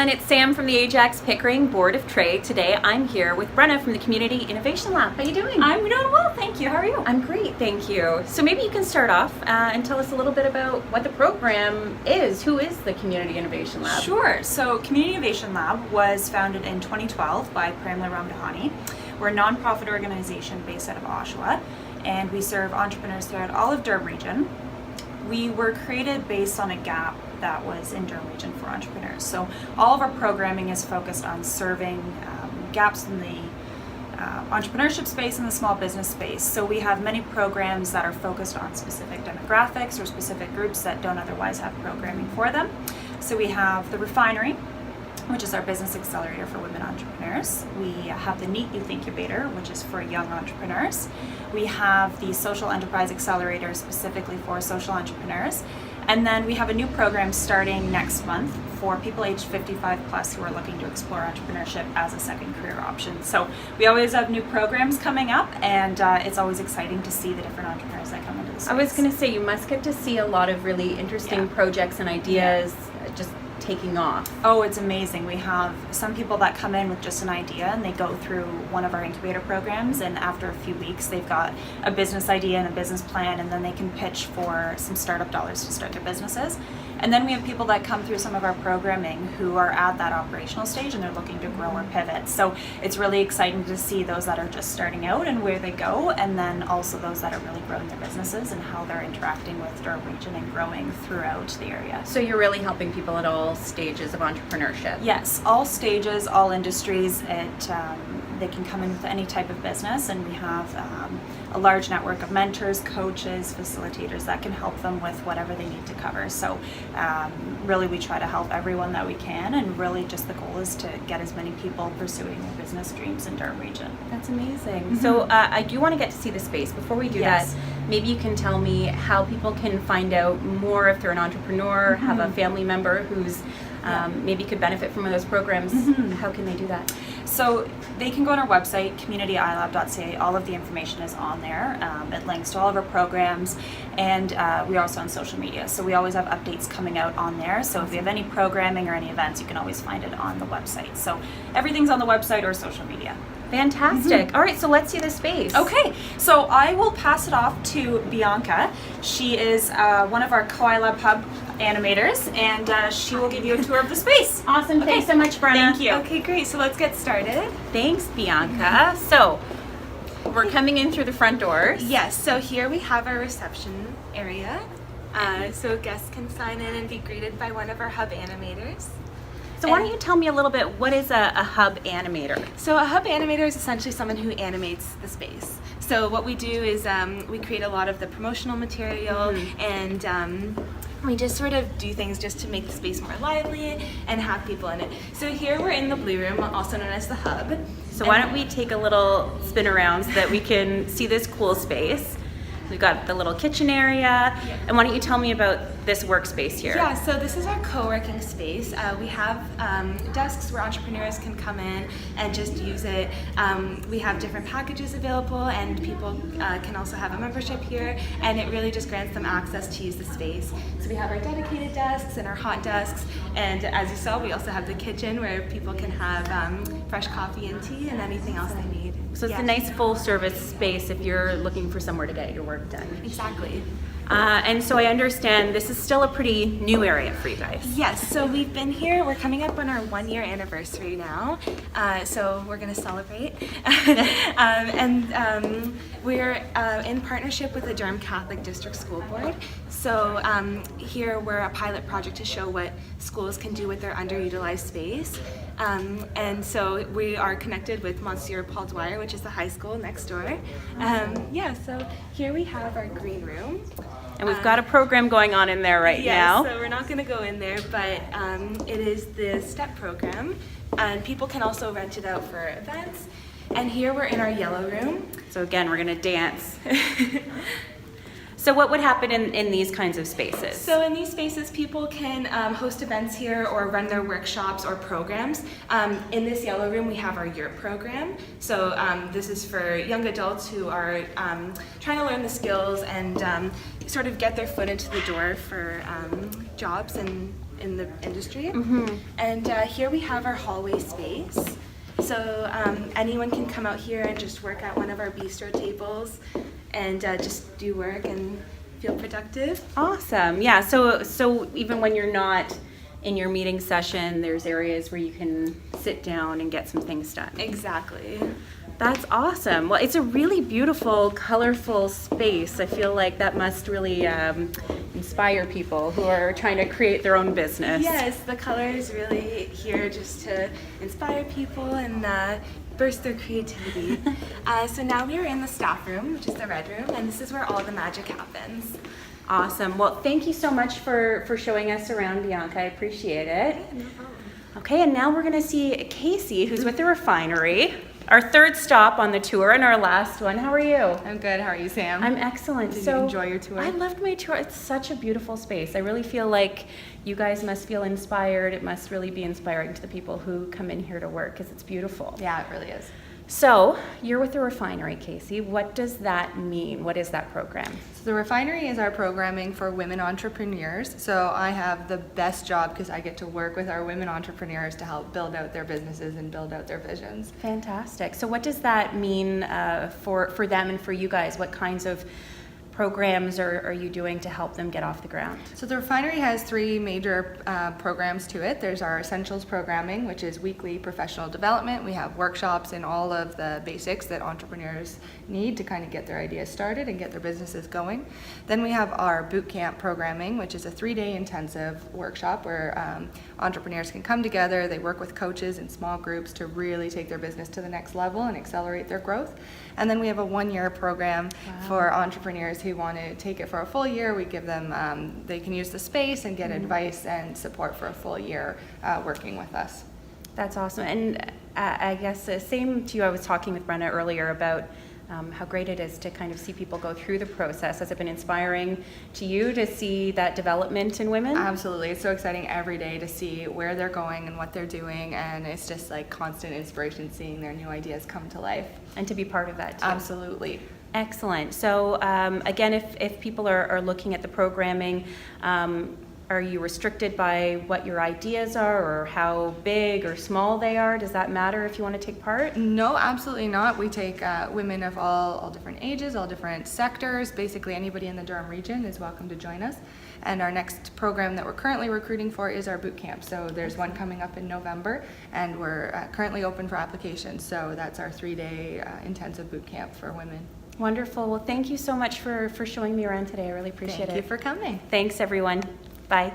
everyone, it's Sam from the Ajax Pickering Board of Trade. Today I'm here with Brenna from the Community Innovation Lab. How are you doing? I'm doing well, thank you. How are you? I'm great, thank you. So maybe you can start off and tell us a little bit about what the program is. Who is the Community Innovation Lab? Sure. So Community Innovation Lab was founded in 2012 by Pramila Ramdhani. We're a nonprofit organization based out of Oshawa, and we serve entrepreneurs throughout all of Durham Region. We were created based on a gap that was in Durham Region for entrepreneurs. So all of our programming is focused on serving gaps in the entrepreneurship space and the small business space. So we have many programs that are focused on specific demographics or specific groups that don't otherwise have programming for them. So we have the Refinery, which is our business accelerator for women entrepreneurs. We have the Neat Youth Incubator, which is for young entrepreneurs. We have the Social Enterprise Accelerator specifically for social entrepreneurs. And then we have a new program starting next month for people aged 55 plus who are looking to explore entrepreneurship as a second career option. So we always have new programs coming up, and it's always exciting to see the different entrepreneurs that come into the space. I was going to say, you must get to see a lot of really interesting projects and ideas just taking off. Oh, it's amazing. We have some people that come in with just an idea and they go through one of our incubator programs, and after a few weeks they've got a business idea and a business plan, and then they can pitch for some startup dollars to start their businesses. And then we have people that come through some of our programming who are at that operational stage and they're looking to grow or pivot. So it's really exciting to see those that are just starting out and where they go, and then also those that are really growing their businesses and how they're interacting with Durham Region and growing throughout the area. So you're really helping people at all stages of entrepreneurship? Yes, all stages, all industries. They can come in with any type of business, and we have a large network of mentors, coaches, facilitators that can help them with whatever they need to cover. So really we try to help everyone that we can, and really just the goal is to get as many people pursuing their business dreams in Durham Region. That's amazing. Mm-hmm. So I do want to get to see the space. Before we do that, maybe you can tell me how people can find out more if they're an entrepreneur, have a family member who's maybe could benefit from one of those programs. How can they do that? So they can go on our website, communityilab.ca. All of the information is on there. It links to all of our programs, and we're also on social media. So we always have updates coming out on there. So if you have any programming or any events, you can always find it on the website. So everything's on the website or social media. Fantastic. All right, so let's see the space. Okay, so I will pass it off to Bianca. She is one of our Co-iLab Hub animators, and she will give you a tour of the space. Awesome. Thanks so much, Brenna. Thank you. Okay, great. So let's get started. Thanks, Bianca. So we're coming in through the front doors. Yes, so here we have our reception area. So guests can sign in and be greeted by one of our hub animators. So why don't you tell me a little bit, what is a hub animator? So a hub animator is essentially someone who animates the space. So what we do is we create a lot of the promotional material, and we just sort of do things just to make the space more lively and have people in it. So here we're in the blue room, also known as the hub. So why don't we take a little spin around so that we can see this cool space. We've got the little kitchen area, and why don't you tell me about this workspace here? Yeah, so this is our co-working space. We have desks where entrepreneurs can come in and just use it. We have different packages available, and people can also have a membership here, and it really just grants them access to use the space. So we have our dedicated desks and our hot desks, and as you saw, we also have the kitchen where people can have fresh coffee and tea and anything else they need. So it's a nice full service space if you're looking for somewhere to get your work done. Exactly. And so I understand this is still a pretty new area for you guys. Yes, so we've been here, we're coming up on our 1-year anniversary now, so we're going to celebrate. We're in partnership with the Durham Catholic District School Board. So here we're a pilot project to show what schools can do with their underutilized space. And so we are connected with Monsieur Paul Dwyer, which is the high school next door. So here we have our green room. And we've got a program going on in there right now. So we're not going to go in there, but it is the STEP program, and people can also rent it out for events. And here we're in our yellow room. So again, we're going to dance. So what would happen in these kinds of spaces? So in these spaces, people can host events here or run their workshops or programs. In this yellow room, we have our YURP program. So this is for young adults who are trying to learn the skills and sort of get their foot into the door for jobs and in the industry. Mm-hmm. And here we have our hallway space. So anyone can come out here and just work at one of our bistro tables and just do work and feel productive. Awesome. Yeah. So even when you're not in your meeting session, there's areas where you can sit down and get some things done. Exactly. That's awesome. Well, it's a really beautiful, colorful space. I feel like that must really inspire people who are trying to create their own business. Yes, the color is really here just to inspire people and burst their creativity. So now we are in the staff room, which is the red room, and this is where all the magic happens. Awesome. Well, thank you so much for showing us around, Bianca. I appreciate it. No problem. Okay, and now we're going to see Casey, who's with the refinery. Our third stop on the tour and our last one. How are you? I'm good. How are you, Sam? I'm excellent. Did you enjoy your tour? I loved my tour. It's such a beautiful space. I really feel like you guys must feel inspired. It must really be inspiring to the people who come in here to work because it's beautiful. Yeah, it really is. So, you're with the refinery, Casey. What does that mean? What is that program? So the refinery is our programming for women entrepreneurs. So I have the best job because I get to work with our women entrepreneurs to help build out their businesses and build out their visions. Fantastic. So what does that mean for them and for you guys? What kinds of programs are you doing to help them get off the ground? So the refinery has three major programs to it. There's our essentials programming, which is weekly professional development. We have workshops in all of the basics that entrepreneurs need to kind of get their ideas started and get their businesses going. Then we have our boot camp programming, which is a 3-day intensive workshop where entrepreneurs can come together. They work with coaches in small groups to really take their business to the next level and accelerate their growth. And then we have a 1-year program for entrepreneurs who want to take it for a full year. We give them, they can use the space and get advice and support for a full year working with us. That's awesome. And I guess same to you, I was talking with Brenna earlier about how great it is to kind of see people go through the process. Has it been inspiring to you to see that development in women? Absolutely. It's so exciting every day to see where they're going and what they're doing, and it's just like constant inspiration seeing their new ideas come to life. And to be part of that too. Absolutely. Excellent. So again, if people are looking at the programming, are you restricted by what your ideas are or how big or small they are? Does that matter if you want to take part? No, absolutely not. We take women of all different ages, all different sectors. Basically anybody in the Durham region is welcome to join us. And our next program that we're currently recruiting for is our boot camp. So there's one coming up in November, and we're currently open for applications. So that's our 3-day intensive boot camp for women. Wonderful. Well, thank you so much for showing me around today. I really appreciate it. Thank you for coming. Thanks, everyone. Bye.